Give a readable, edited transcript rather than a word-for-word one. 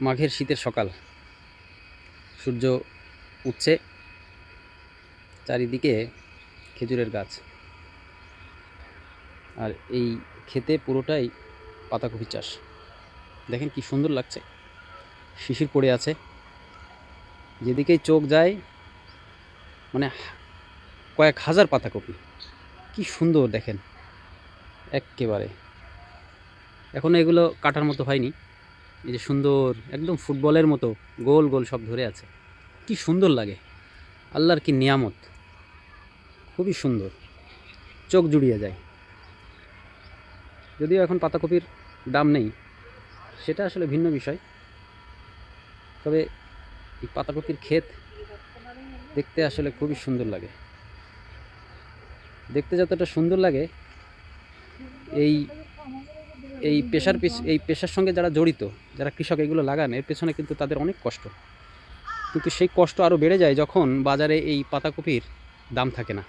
মাঘের শীতের সকাল, সূর্য উঠছে, চারিদিকে খেজুরের গাছ, আর এই ক্ষেতে পুরোটাই পাতাকপি চাষ। দেখেন কি সুন্দর লাগছে, শিশির পড়ে আছে, যেদিকেই চোখ যায় মানে কয়েক হাজার পাতাকপি। কি সুন্দর দেখেন, একেবারে এখনো এগুলো কাটার মতো হয়নি। এই যে সুন্দর একদম ফুটবলের মতো গোল গোল সব ধরে আছে, কি সুন্দর লাগে, আল্লাহর কি নিয়ামত, খুবই সুন্দর, চোখ জুড়িয়ে যায়। যদিও এখন পাতাকপির দাম নেই, সেটা আসলে ভিন্ন বিষয়, তবে এই পাতাকপির ক্ষেত দেখতে আসলে খুবই সুন্দর লাগে। দেখতে যতটা সুন্দর লাগে, এই এই পেশার সঙ্গে যারা জড়িত, যারা কৃষক এগুলো লাগান, এর পেছনে কিন্তু তাদের অনেক কষ্ট। কিন্তু সেই কষ্ট আরও বেড়ে যায় যখন বাজারে এই পাতাকপির দাম থাকে না।